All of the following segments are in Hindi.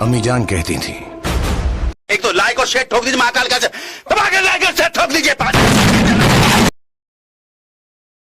अम्मी जान कहती थी, एक तो लाइक और शेयर ठोक दीजिए महाकाल का दबाकर लाइक और शेयर ठोक दीजिए।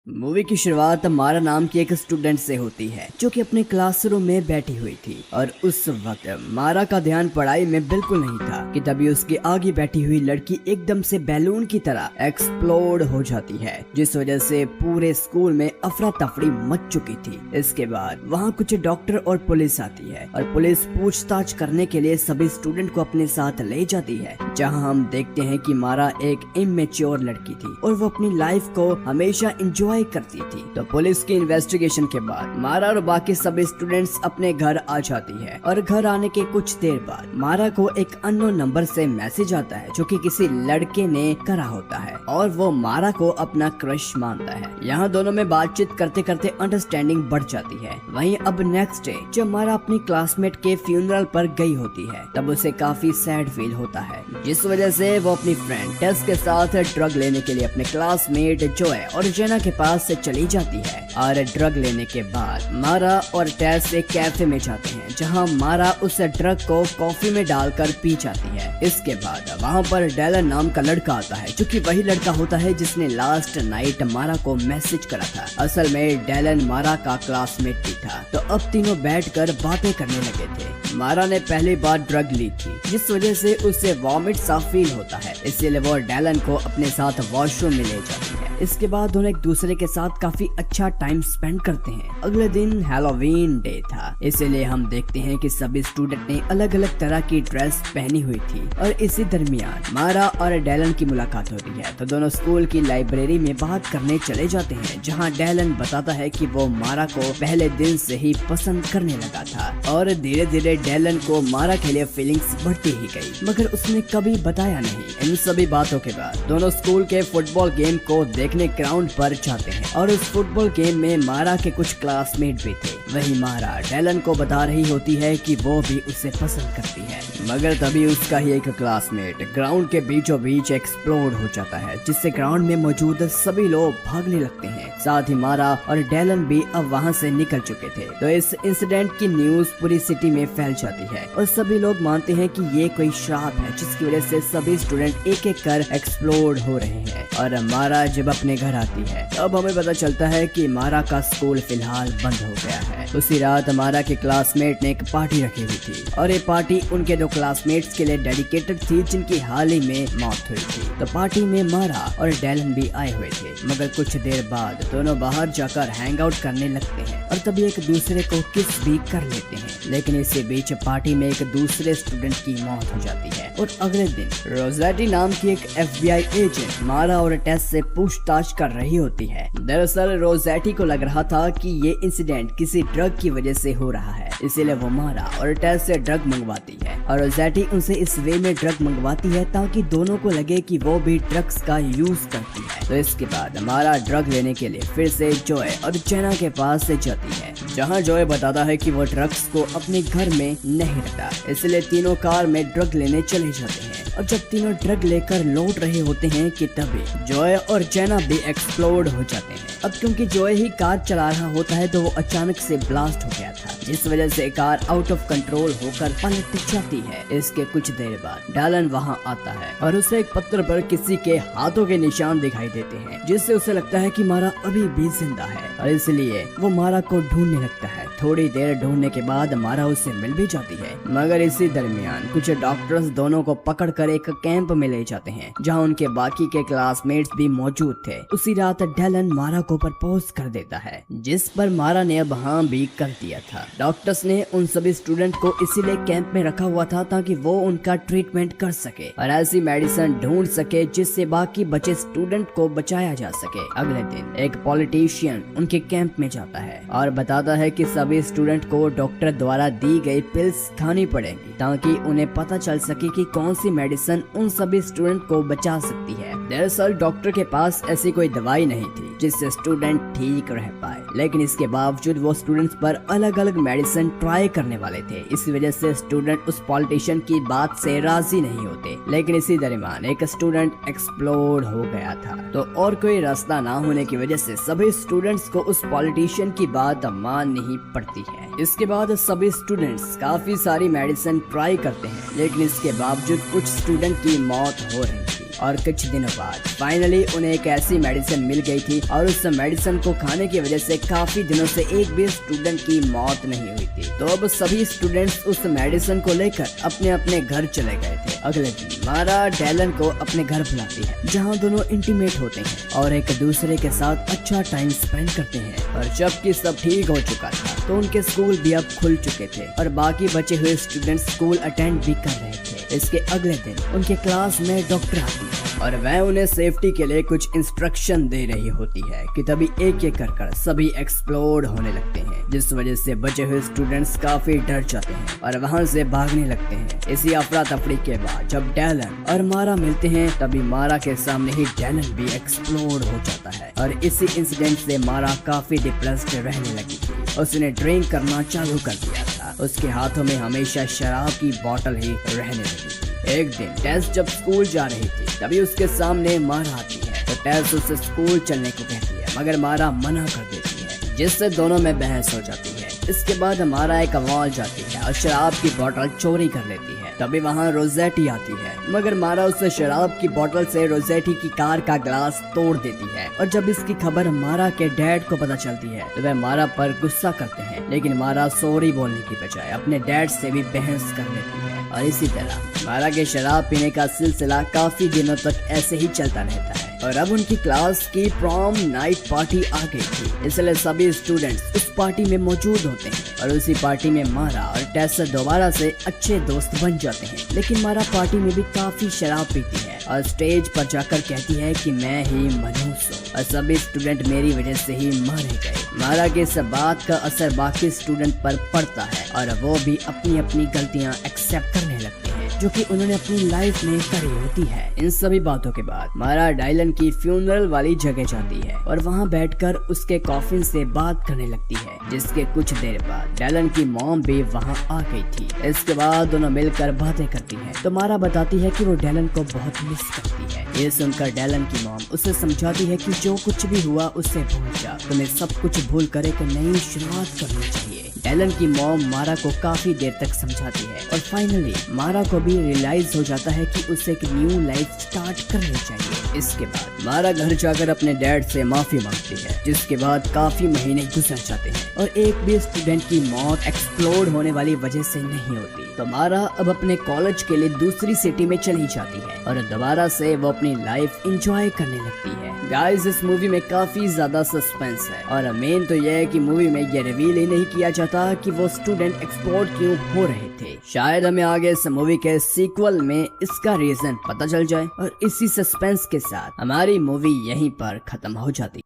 मूवी की शुरुआत मारा नाम की एक स्टूडेंट से होती है जो कि अपने क्लासरूम में बैठी हुई थी और उस वक्त मारा का ध्यान पढ़ाई में बिल्कुल नहीं था कि तभी उसके आगे बैठी हुई लड़की एकदम से बैलून की तरह एक्सप्लोड हो जाती है, जिस वजह से पूरे स्कूल में अफरा तफरी मच चुकी थी। इसके बाद वहाँ कुछ डॉक्टर और पुलिस आती है और पुलिस पूछताछ करने के लिए सभी स्टूडेंट को अपने साथ ले जाती है, जहाँ हम देखते हैं कि मारा एक इमेच्योर लड़की थी और वो अपनी लाइफ को हमेशा एंजॉय करती थी। तो पुलिस की इन्वेस्टिगेशन के बाद मारा और बाकी सभी स्टूडेंट्स अपने घर आ जाती है और घर आने के कुछ देर बाद मारा को एक अननोन नंबर से मैसेज आता है जो कि किसी लड़के ने करा होता है और वो मारा को अपना क्रश मानता है। यहाँ दोनों में बातचीत करते करते अंडरस्टैंडिंग बढ़ जाती है। वहीं अब नेक्स्ट डे जब मारा अपनी क्लासमेट के फ्यूनरल पर गई होती है तब उसे काफी सैड फील होता है, जिस वजह से वो अपनी फ्रेंड टेस के साथ ड्रग लेने के लिए अपने क्लासमेट जोए और जेना के पास से चली जाती है। और ड्रग लेने के बाद मारा और टेस एक कैफे में जाते हैं जहां मारा उस ड्रग को कॉफी में डालकर पी जाती है। इसके बाद वहां पर डेलन नाम का लड़का आता है जो कि वही लड़का होता है जिसने लास्ट नाइट मारा को मैसेज करा था। असल में डेलन मारा का क्लासमेट भी था। तो अब तीनों बैठकर बातें करने लगे थे। मारा ने पहली बार ड्रग ली थी जिस वजह से उसे वॉमिट सा फील होता है, इसीलिए वो डेलन को अपने साथ वॉशरूम में ले जाती है। इसके बाद दोनों एक दूसरे के साथ काफी अच्छा टाइम स्पेंड करते हैं। अगले दिन हैलोवीन डे था, इसीलिए हम देखते हैं कि सभी स्टूडेंट ने अलग अलग तरह की ड्रेस पहनी हुई थी और इसी दरमियान मारा और डेलन की मुलाकात होती है। तो दोनों स्कूल की लाइब्रेरी में बात करने चले जाते हैं जहाँ डेलन बताता है कि वो मारा को पहले दिन से ही पसंद करने लगा था और धीरे धीरे डेलन को मारा के लिए फीलिंग्स बढ़ती ही गई, मगर उसने कभी बताया नहीं। इन सभी बातों के बाद दोनों स्कूल के फुटबॉल गेम को देखने ग्राउंड पर जाते हैं और उस फुटबॉल गेम में मारा के कुछ क्लासमेट भी थे। वही मारा डेलन को बता रही होती है कि वो भी उसे पसंद करती है, मगर तभी उसका ही एक क्लासमेट ग्राउंड के बीचों बीच एक्सप्लोड हो जाता है, जिससे ग्राउंड में मौजूद सभी लोग भागने लगते हैं। साथ ही मारा और डेलन भी अब वहाँ से निकल चुके थे। तो इस इंसिडेंट की न्यूज पूरी सिटी में फैल जाती है और सभी लोग मानते हैं कि ये कोई श्राप है जिसकी वजह से सभी स्टूडेंट एक एक कर एक्सप्लोड हो रहे हैं। और मारा जब अपने घर आती है तब हमें पता चलता है कि मारा का स्कूल फिलहाल बंद हो गया है। उसी रात मारा के क्लासमेट ने एक पार्टी रखी हुई थी और ये पार्टी उनके दो क्लासमेट्स के लिए डेडिकेटेड थी जिनकी हाल ही में मौत हुई थी। तो पार्टी में मारा और डेलन भी आए हुए थे, मगर कुछ देर बाद दोनों बाहर जाकर हैंग आउट करने लगते हैं और तभी एक दूसरे को किस भी कर लेते हैं। लेकिन इसी बीच पार्टी में एक दूसरे स्टूडेंट की मौत हो जाती है और अगले दिन रोजेटी नाम की एक FBI एजेंट मारा और टेस से पूछताछ कर रही होती है। दरअसल रोजेटी को लग रहा था कि ये इंसिडेंट किसी ड्रग की वजह से हो रहा है, इसीलिए वो मारा और टेस से ड्रग मंगवाती है और रोजेटी उनसे इस वे में ड्रग मंगवाती है ताकि दोनों को लगे कि वो भी ड्रग्स का यूज करती है। तो इसके बाद मारा ड्रग लेने के लिए फिर से जॉय और जेना के पास से जाती है, जहाँ जॉय बताता है कि वो ड्रग्स को अपने घर में नहीं रखता, इसलिए तीनों कार में ड्रग लेने चले जाते हैं। और जब तीनों ड्रग लेकर लौट रहे होते हैं कि तभी जॉय और जेना भी एक्सप्लोड हो जाते हैं। अब क्योंकि जॉय ही कार चला रहा होता है तो वो अचानक से ब्लास्ट हो गया था, जिस वजह से कार आउट ऑफ कंट्रोल होकर पलट जाती है। इसके कुछ देर बाद डालन वहाँ आता है और उसे एक पत्थर पर किसी के हाथों के निशान दिखाई देते हैं, जिससे उसे लगता है कि मारा अभी भी जिंदा है और इसलिए वो मारा को ढूंढने लगता है। थोड़ी देर ढूंढने के बाद मारा उससे मिल भी जाती है, मगर इसी दरमियान कुछ डॉक्टर्स दोनों को पकड़कर एक कैंप में ले जाते हैं जहां उनके बाकी के क्लासमेट्स भी मौजूद थे। उसी रात डेलन मारा को प्रपोज कर देता है, जिस पर मारा ने अब हाँ भी कर दिया था। डॉक्टर्स ने उन सभी स्टूडेंट को इसीलिए कैंप में रखा हुआ था ताकि वो उनका ट्रीटमेंट कर सके और ऐसी मेडिसिन ढूंढ सके जिससे बाकी बचे स्टूडेंट को बचाया जा सके। अगले दिन एक पॉलिटिशियन उनके कैंप में जाता है और बताता है कि सभी स्टूडेंट को डॉक्टर द्वारा दी गई पिल्स खानी पड़ेगी ताकि उन्हें पता चल सके कि कौन सी मेडिसिन उन सभी स्टूडेंट को बचा सकती है। दरअसल डॉक्टर के पास ऐसी कोई दवाई नहीं थी, जिससे स्टूडेंट ठीक रह पाए। लेकिन इसके बावजूद वो स्टूडेंट्स पर अलग अलग मेडिसिन ट्राई करने वाले थे। इस वजह से स्टूडेंट उस पॉलिटिशियन की बात से राजी नहीं होते। लेकिन इसी दरमियान एक स्टूडेंट एक्सप्लोड हो गया था, तो और कोई रास्ता ना होने की वजह से सभी स्टूडेंट्स को उस पॉलिटिशियन की बात माननी पड़ती है। इसके बाद सभी स्टूडेंट्स काफी सारी मेडिसिन ट्राई करते हैं, लेकिन इसके बावजूद कुछ स्टूडेंट की मौत हो रही थी। और कुछ दिनों बाद फाइनली उन्हें एक ऐसी मेडिसिन मिल गई थी और उस मेडिसिन को खाने की वजह से काफी दिनों से एक भी स्टूडेंट की मौत नहीं हुई थी। तो अब सभी स्टूडेंट्स उस मेडिसिन को लेकर अपने अपने घर चले गए थे। अगले दिन मारा डैलन को अपने घर बुलाती है, जहाँ दोनों इंटीमेट होते हैं और एक दूसरे के साथ अच्छा टाइम स्पेंड करते हैं। और जबकि सब ठीक हो चुका था तो उनके स्कूल भी अब खुल चुके थे और बाकी बचे हुए स्टूडेंट्स स्कूल अटेंड भी कर रहे थे। इसके अगले दिन उनके क्लास में डॉक्टर आती है और वह उन्हें सेफ्टी के लिए कुछ इंस्ट्रक्शन दे रही होती है कि तभी एक एक कर सभी एक्सप्लोड होने लगते हैं, जिस वजह से बचे हुए स्टूडेंट्स काफी डर जाते हैं और वहां से भागने लगते हैं। इसी अफरा तफरी के बाद जब डैलन और मारा मिलते हैं तभी मारा के सामने ही डैलन भी एक्सप्लोड हो जाता है और इसी इंसिडेंट से मारा काफी डिप्रेस्ड रहने लगी थी। उसने ड्रिंक करना चालू कर दिया था, उसके हाथों में हमेशा शराब की बोतल ही रहने लगी थी। एक दिन टेस जब स्कूल जा रही थी तभी उसके सामने मारा आती है, तो टेस उसे स्कूल चलने को कहती है, मगर मारा मना कर देती है, जिससे दोनों में बहस हो जाती है। इसके बाद मारा एक मॉल जाती है और शराब की बोतल चोरी कर लेती है। तभी वहाँ रोजेटी आती है, मगर मारा उस शराब की बोतल से रोजेटी की कार का ग्लास तोड़ देती है। और जब इसकी खबर मारा के डैड को पता चलती है तो वह मारा पर गुस्सा करते हैं, लेकिन मारा सॉरी बोलने की बजाय अपने डैड से भी बहस कर लेती है। और इसी तरह मारा के शराब पीने का सिलसिला काफी दिनों तक ऐसे ही चलता रहता है। और अब उनकी क्लास की प्रॉम नाइट पार्टी आ गई थी, इसलिए सभी स्टूडेंट्स उस पार्टी में मौजूद होते हैं और उसी पार्टी में मारा और टेस दोबारा से अच्छे दोस्त बन जाते हैं। लेकिन मारा पार्टी में भी काफी शराब पीती है और स्टेज पर जाकर कहती है कि मैं ही मनुष्य हूँ और सभी स्टूडेंट मेरी वजह से ही मारे गए। मारा के इस बात का असर बाकी स्टूडेंट पर पड़ता है और वो भी अपनी अपनी गलतियाँ एक्सेप्ट करने लगते हैं जो कि उन्होंने अपनी लाइफ में करी होती है। इन सभी बातों के बाद मारा डायलन की फ्यूनरल वाली जगह जाती है और वहाँ बैठकर उसके कॉफिन से बात करने लगती है, जिसके कुछ देर बाद डायलन की मॉम भी वहाँ आ गई थी। इसके बाद दोनों मिलकर बातें करती हैं, तो मारा बताती है कि वो डायलन को बहुत मिस करती है। ये सुनकर डायलन की मॉम उसे समझाती है कि जो कुछ भी हुआ उससे भूल जा, तुम्हें सब कुछ भूल कर एक नई शुरुआत करनी चाहिए। डायलन की मॉम मारा को काफी देर तक समझाती है और फाइनली मारा को भी रियलाइज हो जाता है कि उसे एक न्यू लाइफ स्टार्ट करनी चाहिए। इसके बाद मारा घर जाकर अपने डैड से माफी मांगती है, जिसके बाद काफी महीने गुजर जाते हैं और एक भी स्टूडेंट की मौत एक्सप्लोड होने वाली वजह से नहीं होती। तो मारा अब अपने कॉलेज के लिए दूसरी सिटी में चली जाती है और दोबारा से वो अपनी लाइफ एंजॉय करने लगती है। गाइस, इस मूवी में काफी ज्यादा सस्पेंस है और मेन तो यह है कि मूवी में ये रिवील ही नहीं किया जाता कि वो स्टूडेंट एक्सप्लोड क्यों हो रहे थे। शायद हमें आगे इस मूवी के सीक्वल में इसका रीजन पता चल जाए और इसी सस्पेंस के साथ हमारी मूवी यहीं पर खत्म हो जाती।